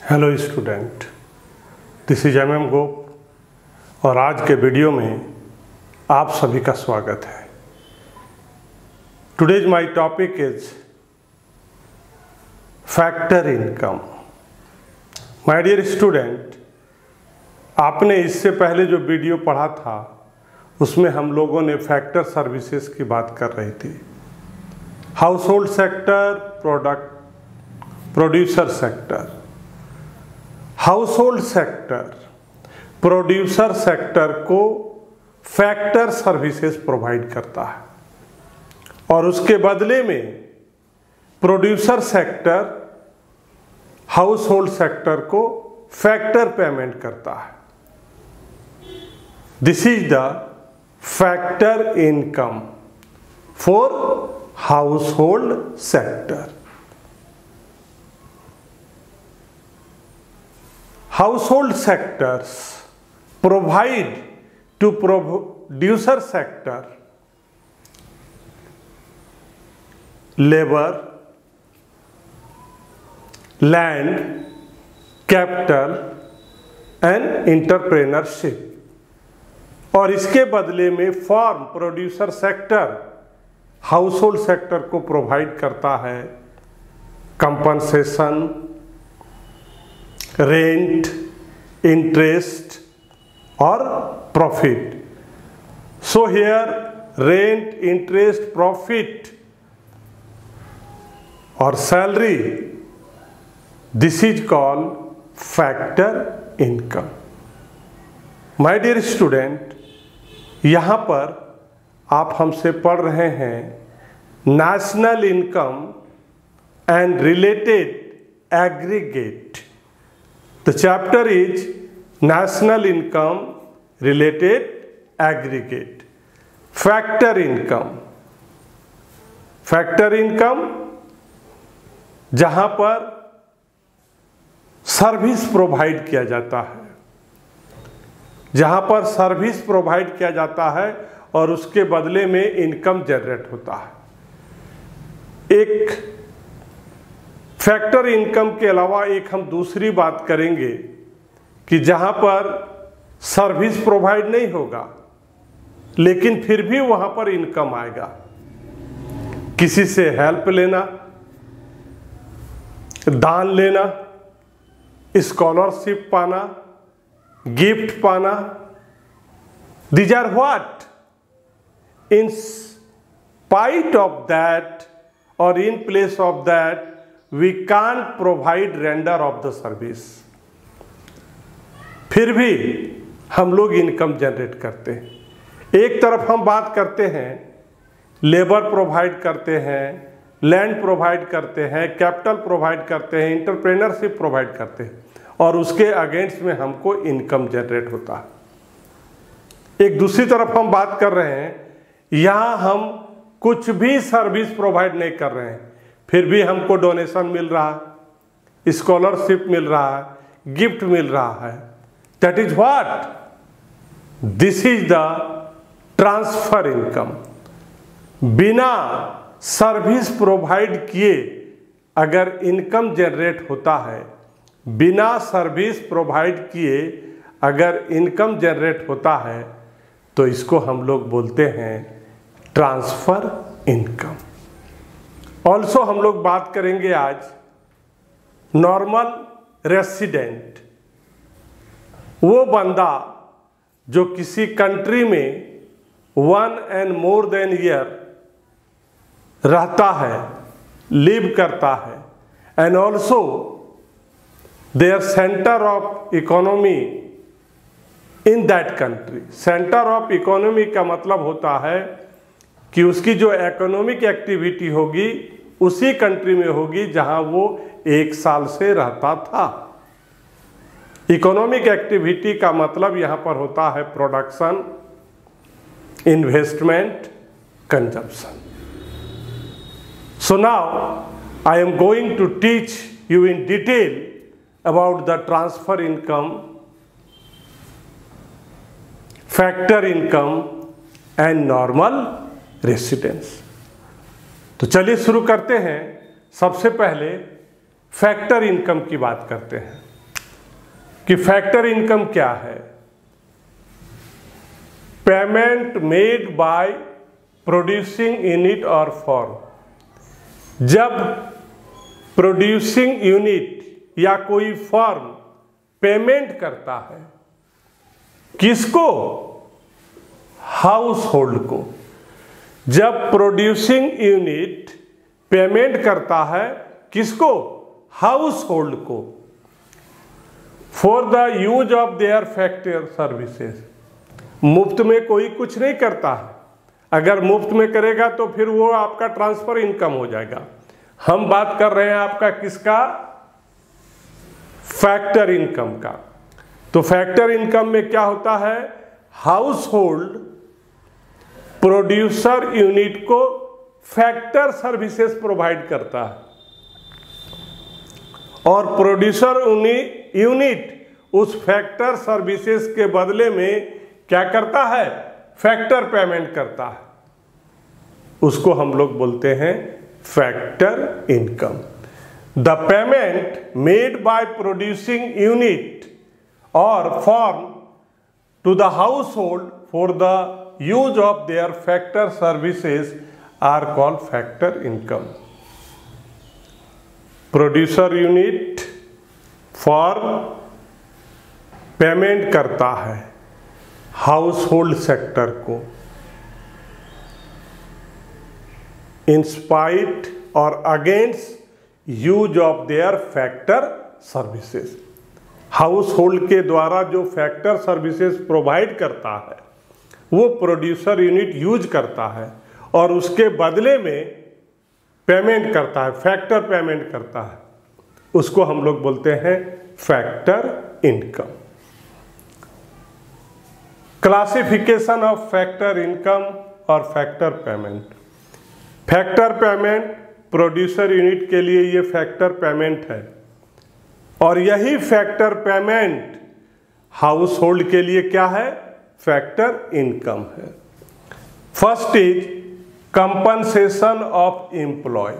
Hello student, this is MM गोप और आज के वीडियो में आप सभी का स्वागत है। Today's my topic is factor income. My dear student, आपने इससे पहले जो वीडियो पढ़ा था उसमें हम लोगों ने फैक्टर सर्विसेज की बात कर रहे थे। House hold sector, producer sector. House hold sector, producer sector को फैक्टर सर्विसेज प्रोवाइड करता है और उसके बदले में producer sector house hold sector को फैक्टर पेमेंट करता है। This is the factor income for house hold sector. Household sectors provide to producer sector labor, land, capital and entrepreneurship और इसके बदले में firm producer sector house hold sector को provide करता है कंपनसेशन, रेंट, इंटरेस्ट और profit. So here rent, interest, profit और salary, this is called factor income. My dear student, यहां पर आप हमसे पढ़ रहे हैं national income and related aggregate. The chapter is National Income Related Aggregate. Factor income. Factor income जहां पर सर्विस प्रोवाइड किया जाता है, जहां पर सर्विस प्रोवाइड किया जाता है और उसके बदले में इनकम जनरेट होता है। एक फैक्टर इनकम के अलावा एक हम दूसरी बात करेंगे कि जहां पर सर्विस प्रोवाइड नहीं होगा लेकिन फिर भी वहां पर इनकम आएगा। किसी से हेल्प लेना, दान लेना, स्कॉलरशिप पाना, गिफ्ट पाना, these are what in spite of that or in place of that we can't provide render of the service। फिर भी हम लोग इनकम जनरेट करते हैं। एक तरफ हम बात करते हैं लेबर प्रोवाइड करते हैं, लैंड प्रोवाइड करते हैं, कैपिटल प्रोवाइड करते हैं, एंटरप्रेन्योरशिप प्रोवाइड करते हैं और उसके अगेंस्ट में हमको इनकम जनरेट होता है। एक दूसरी तरफ हम बात कर रहे हैं यहां हम कुछ भी सर्विस प्रोवाइड नहीं कर रहे हैं, फिर भी हमको डोनेशन मिल रहा है, स्कॉलरशिप मिल रहा है, गिफ्ट मिल रहा है। That is what, this is the transfer income. बिना सर्विस प्रोवाइड किए अगर इनकम जनरेट होता है, बिना सर्विस प्रोवाइड किए अगर इनकम जनरेट होता है तो इसको हम लोग बोलते हैं ट्रांसफर इनकम। ऑल्सो हम लोग बात करेंगे आज नॉर्मल रेसिडेंट, वो बंदा जो किसी कंट्री में 1 and more than ईयर रहता है, लिव करता है and also their centre of economy in that country. Centre of economy का मतलब होता है कि उसकी जो इकोनॉमिक एक्टिविटी होगी उसी कंट्री में होगी जहां वो 1 साल से रहता था। इकोनॉमिक एक्टिविटी का मतलब यहां पर होता है production, investment, consumption. So now I am going to teach you in detail about the transfer income, factor income and normal residence. तो चलिए शुरू करते हैं। सबसे पहले फैक्टर इनकम की बात करते हैं। कि फैक्टर इनकम क्या है। Payment made by producing unit और फर्म। जब प्रोड्यूसिंग यूनिट या कोई फर्म पेमेंट करता है, किसको? हाउस होल्ड को। जब प्रोड्यूसिंग यूनिट पेमेंट करता है, किसको? हाउस होल्ड को। For the use of their factor services. मुफ्त में कोई कुछ नहीं करता है, अगर मुफ्त में करेगा तो फिर वो आपका ट्रांसफर इनकम हो जाएगा। हम बात कर रहे हैं आपका किसका? फैक्टर इनकम का। तो फैक्टर इनकम में क्या होता है? हाउस होल्ड प्रोड्यूसर यूनिट को फैक्टर सर्विसेज प्रोवाइड करता है और प्रोड्यूसर यूनिट उस फैक्टर सर्विसेज के बदले में क्या करता है? फैक्टर पेमेंट करता है। उसको हम लोग बोलते हैं factor income. The payment made by producing unit और firm to the household for the use of their factor services are called factor income. Producer unit firm payment करता है हाउस होल्ड सेक्टर को in spite और against use of their factor services. Household के द्वारा जो factor services provide करता है वो प्रोड्यूसर यूनिट यूज करता है और उसके बदले में पेमेंट करता है, फैक्टर पेमेंट करता है। उसको हम लोग बोलते हैं factor income. Classification of factor income और factor payment. Factor payment producer unit के लिए ये फैक्टर पेमेंट है और यही फैक्टर पेमेंट हाउस होल्ड के लिए क्या है? फैक्टर इनकम है। First is compensation of employ.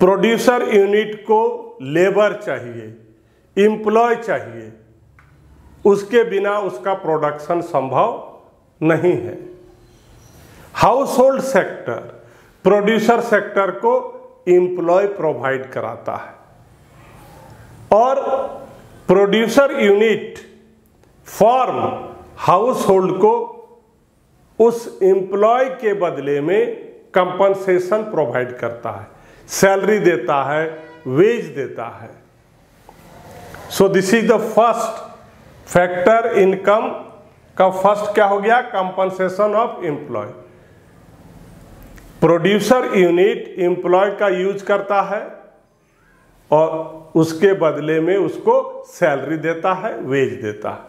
Producer unit को लेबर चाहिए, एम्प्लॉय चाहिए, उसके बिना उसका प्रोडक्शन संभव नहीं है। House hold sector producer sector को एम्प्लॉय प्रोवाइड कराता है और producer unit firm household को उस एम्प्लॉय के बदले में कंपनसेशन प्रोवाइड करता है, सैलरी देता है, वेज देता है। So this is the first factor income का फर्स्ट क्या हो गया? Compensation of employ. Producer unit employ का यूज करता है और उसके बदले में उसको सैलरी देता है, वेज देता है।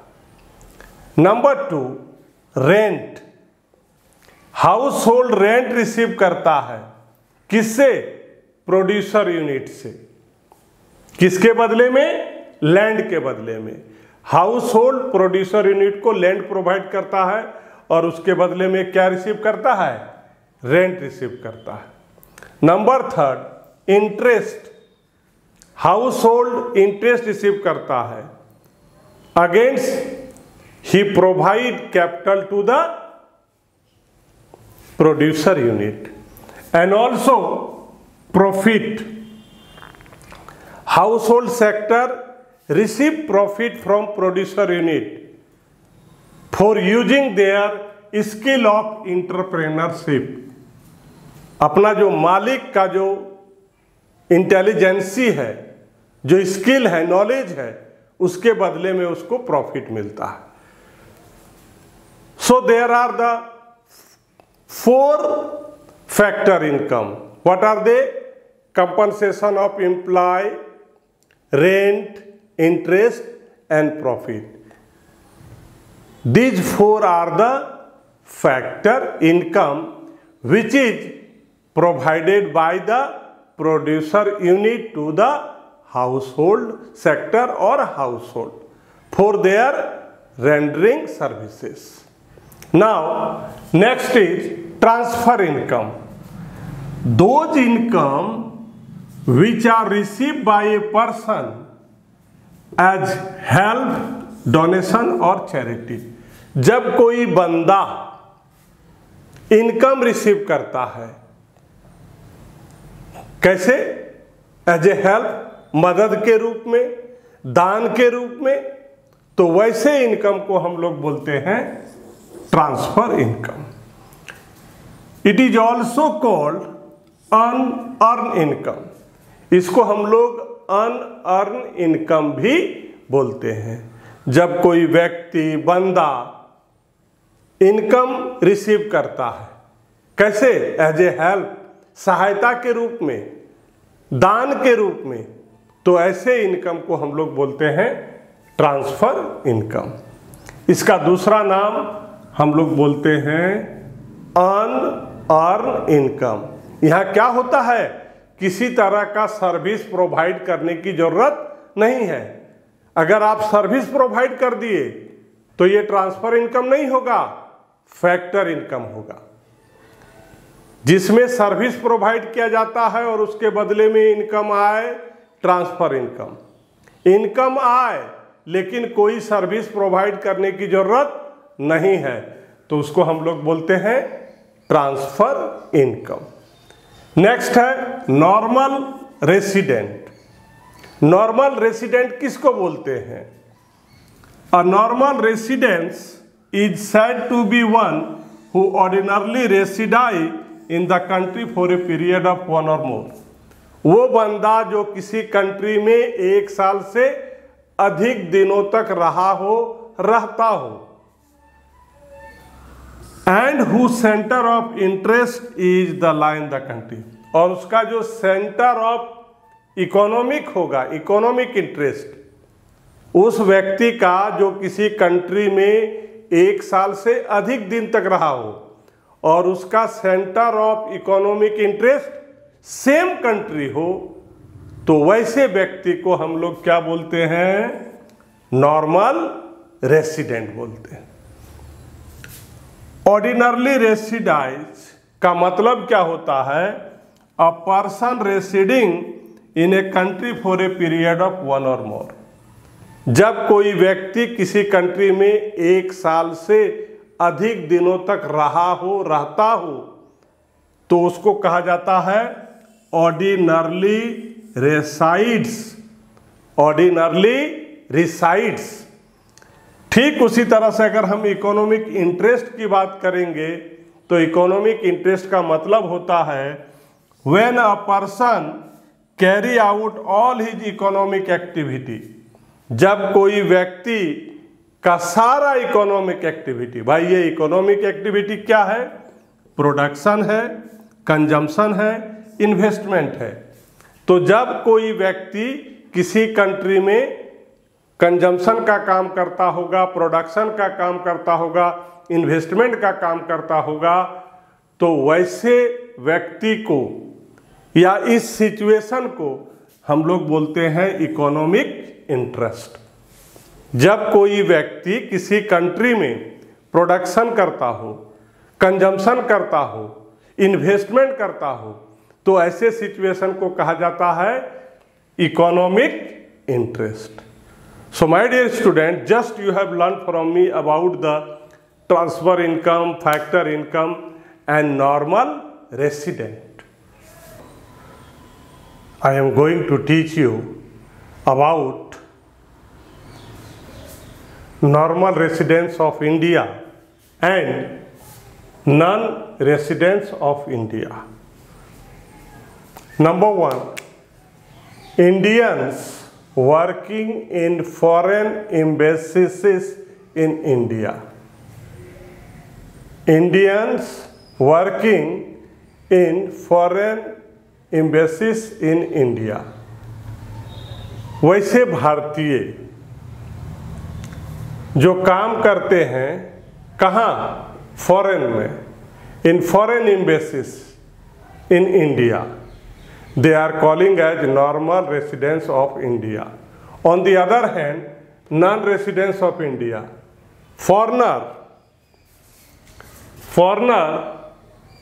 Number 2, rent. House hold rent receive करता है, किससे? प्रोड्यूसर यूनिट से। किसके बदले में? लैंड के बदले में। हाउस होल्ड प्रोड्यूसर यूनिट को लैंड प्रोवाइड करता है और उसके बदले में क्या रिसीव करता है? रेंट रिसीव करता है। Number 3, interest. Household interest receive करता है against he provide capital to the producer unit and also profit. House hold sector receive profit from producer unit for using their skill of entrepreneurship। अपना जो मालिक का जो intelligence है, जो skill है, नॉलेज है, उसके बदले में उसको प्रॉफिट मिलता है। So there are the 4 factor income. What are they? Compensation of employ, rent, interest and profit. These 4 are the factor income which is provided by the producer unit to the household sector or household for their rendering services. Now next is transfer income. Those income which are received by a person as help, donation और charity. जब कोई बंदा income receive करता है, कैसे? As ए help, मदद के रूप में, दान के रूप में, तो वैसे इनकम को हम लोग बोलते हैं transfer income. It is also called unearned income. इसको हम लोग अनअर्न इनकम भी बोलते हैं। जब कोई व्यक्ति, बंदा इनकम रिसीव करता है, कैसे? एज ए हेल्प, सहायता के रूप में, दान के रूप में, तो ऐसे इनकम को हम लोग बोलते हैं ट्रांसफर इनकम। इसका दूसरा नाम हम लोग बोलते हैं अनअर्न इनकम। यहां क्या होता है? किसी तरह का सर्विस प्रोवाइड करने की जरूरत नहीं है। अगर आप सर्विस प्रोवाइड कर दिए तो ये ट्रांसफर इनकम नहीं होगा, फैक्टर इनकम होगा। जिसमें सर्विस प्रोवाइड किया जाता है और उसके बदले में इनकम आए, ट्रांसफर इनकम। इनकम आए लेकिन कोई सर्विस प्रोवाइड करने की जरूरत नहीं है, तो उसको हम लोग बोलते हैं ट्रांसफर इनकम। नेक्स्ट है नॉर्मल रेसिडेंट। नॉर्मल रेसिडेंट किसको बोलते हैं? A normal residence is said to be one who ordinarily reside in the country for a period of 1 और मोर। वो बंदा जो किसी कंट्री में 1 साल से अधिक दिनों तक रहा हो, रहता हो। And who centre of interest is the law in the country. और उसका जो सेंटर ऑफ इकोनॉमिक होगा, इकोनॉमिक इंटरेस्ट, उस व्यक्ति का जो किसी कंट्री में 1 साल से अधिक दिन तक रहा हो और उसका centre of economic interest same country हो, तो वैसे व्यक्ति को हम लोग क्या बोलते हैं? नॉर्मल रेसिडेंट बोलते हैं। ऑर्डिनरली रेसिडाइज का मतलब क्या होता है? A person residing in a country for a period of 1 और मोर। जब कोई व्यक्ति किसी कंट्री में 1 साल से अधिक दिनों तक रहा हो, रहता हो, तो उसको कहा जाता है ऑर्डिनरली रेसाइड्स। Ordinarily resides. ठीक उसी तरह से अगर हम इकोनॉमिक इंटरेस्ट की बात करेंगे तो इकोनॉमिक इंटरेस्ट का मतलब होता है when a person carry out all his economic activity. जब कोई व्यक्ति का सारा इकोनॉमिक एक्टिविटी, भाई ये इकोनॉमिक एक्टिविटी क्या है? प्रोडक्शन है, कंजम्पशन है, इन्वेस्टमेंट है। तो जब कोई व्यक्ति किसी कंट्री में कंजम्पशन का काम करता होगा, प्रोडक्शन का काम करता होगा, इन्वेस्टमेंट का काम करता होगा, तो वैसे व्यक्ति को या इस सिचुएशन को हम लोग बोलते हैं इकोनॉमिक इंटरेस्ट। जब कोई व्यक्ति किसी कंट्री में प्रोडक्शन करता हो, कंजम्पशन करता हो, इन्वेस्टमेंट करता हो, तो ऐसे सिचुएशन को कहा जाता है economic interest. So my dear student, just you have learn from me about the transfer income, factor income and normal resident. I am going to teach you about normal residents of India and non-residents of India. Number 1, Indians working in foreign embassies in India. Indians working in foreign embassies in India. वैसे भारतीय जो काम करते हैं कहाँ? Foreign में, in foreign embassies in India, they are calling as normal residents of India. On the other hand, non-residents of India, foreigner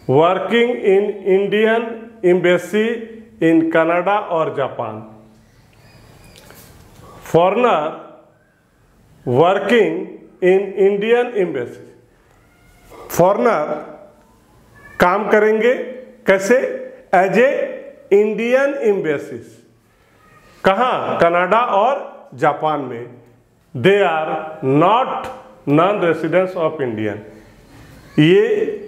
working in Indian embassy in Canada or Japan. Foreigner working in Indian embassy. Foreigner काम करेंगे कैसे? As a Indian embassies. कहाँ? Canada और Japan में। They are not non residents of Indian. ये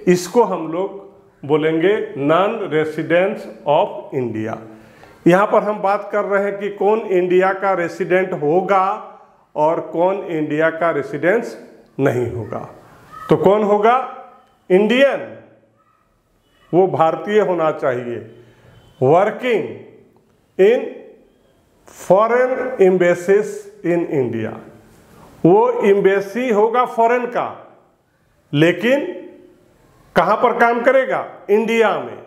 इसको हम लोग बोलेंगे नॉन रेसिडेंट्स ऑफ इंडिया। यहाँ पर हम बात कर रहे हैं कि कौन इंडिया का रेसिडेंट होगा और कौन इंडिया का रेसिडेंस नहीं होगा। तो कौन होगा? इंडियन, वो भारतीय होना चाहिए। Working in foreign embassies in India, वो एम्बेसी होगा फॉरेन का, लेकिन कहाँ पर काम करेगा? इंडिया में,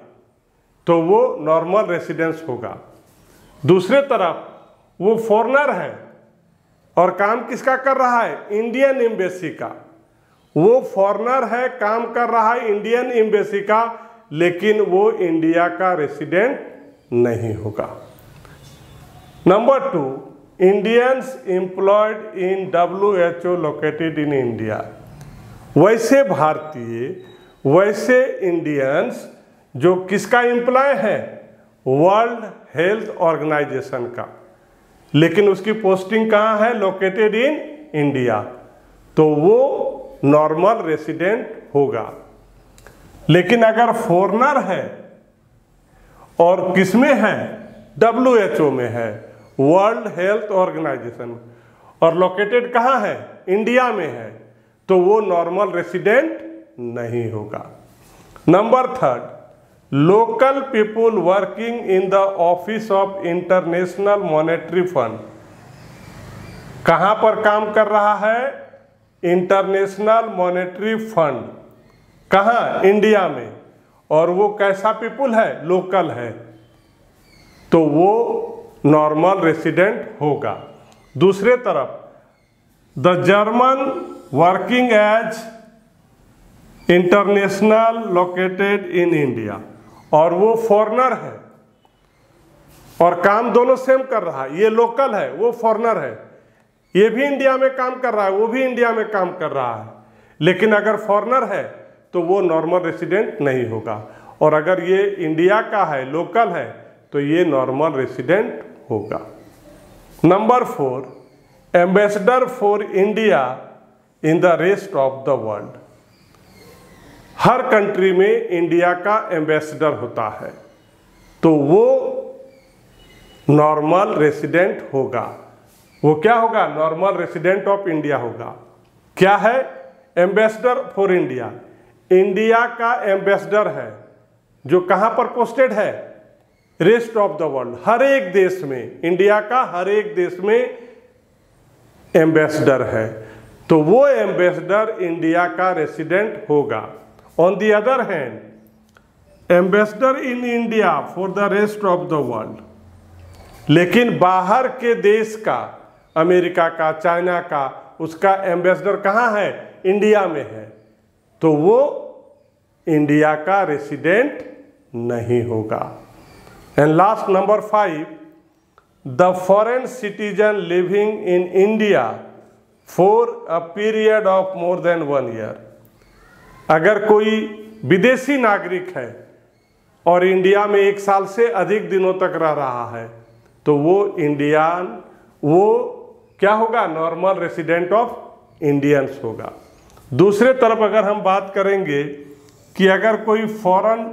तो वो नॉर्मल रेसिडेंस होगा। दूसरे तरफ वो फॉरेनर है और काम किसका कर रहा है? इंडियन एम्बेसी का। वो फॉरेनर है, काम कर रहा है इंडियन एम्बेसी का, लेकिन वो इंडिया का रेसिडेंट नहीं होगा। Number 2, Indians employed in WHO located in India. वैसे भारतीय, वैसे इंडियंस जो किसका एम्प्लॉय है? वर्ल्ड हेल्थ ऑर्गेनाइजेशन का, लेकिन उसकी पोस्टिंग कहाँ है? लोकेटेड इन इंडिया, तो वो नॉर्मल रेसिडेंट होगा। लेकिन अगर फॉरेनर है और किसमें है? WHO में है, वर्ल्ड हेल्थ ऑर्गेनाइजेशन, और लोकेटेड कहाँ है? इंडिया में है, तो वो नॉर्मल रेसिडेंट नहीं होगा। Number 3, local people working in the office of international monetary fund. कहाँ पर काम कर रहा है? International monetary fund. कहाँ? इंडिया में। और वो कैसा पीपुल है? लोकल है, तो वो नॉर्मल रेसिडेंट होगा। दूसरे तरफ the German working as international located in India, और वो फॉरेनर है और काम दोनों सेम कर रहा है। ये लोकल है, वो फॉरेनर है। ये भी इंडिया में काम कर रहा है, वो भी इंडिया में काम कर रहा है, लेकिन अगर फॉरेनर है तो वो नॉर्मल रेसिडेंट नहीं होगा। और अगर ये इंडिया का है, लोकल है, तो ये नॉर्मल रेसिडेंट होगा। Number 4, ambassador for India in the rest of the world. Her country में इंडिया का एम्बेसडर होता है, तो वो नॉर्मल रेसिडेंट होगा। वो क्या होगा? नॉर्मल रेसिडेंट ऑफ इंडिया होगा। क्या है? Ambassador for India. इंडिया का एम्बेसडर है, जो कहाँ पर पोस्टेड है? रेस्ट ऑफ द वर्ल्ड, हर एक देश में। इंडिया का हर एक देश में एम्बेसडर है, तो वो एम्बेसडर इंडिया का रेसिडेंट होगा। On the other hand, ambassador in India for the rest of the world, लेकिन बाहर के देश का, अमेरिका का, चाइना का, उसका एम्बेसडर कहाँ है? इंडिया में है, तो वो इंडिया का रेसिडेंट नहीं होगा। And last number 5, the foreign citizen living in India for a period of more than 1 year. अगर कोई विदेशी नागरिक है और इंडिया में 1 साल से अधिक दिनों तक रह रहा है, तो वो क्या होगा? नॉर्मल रेसिडेंट ऑफ इंडियंस होगा। दूसरे तरफ अगर हम बात करेंगे कि अगर कोई फॉरेन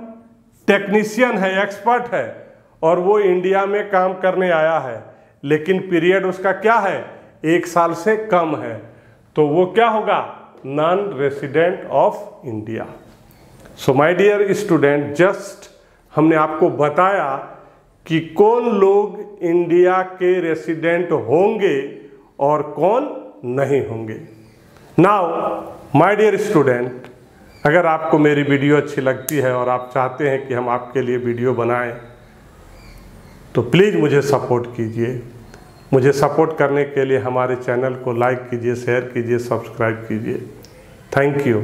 टेक्नीशियन है, एक्सपर्ट है, और वो इंडिया में काम करने आया है, लेकिन पीरियड उसका क्या है? 1 साल से कम है, तो वो क्या होगा? Non resident of India. So my dear student, just हमने आपको बताया कि कौन लोग इंडिया के रेसिडेंट होंगे और कौन नहीं होंगे। नाउ माय डियर स्टूडेंट, अगर आपको मेरी वीडियो अच्छी लगती है और आप चाहते हैं कि हम आपके लिए वीडियो बनाएं, तो प्लीज़ मुझे सपोर्ट कीजिए। मुझे सपोर्ट करने के लिए हमारे चैनल को लाइक कीजिए, शेयर कीजिए, सब्सक्राइब कीजिए। Thank you.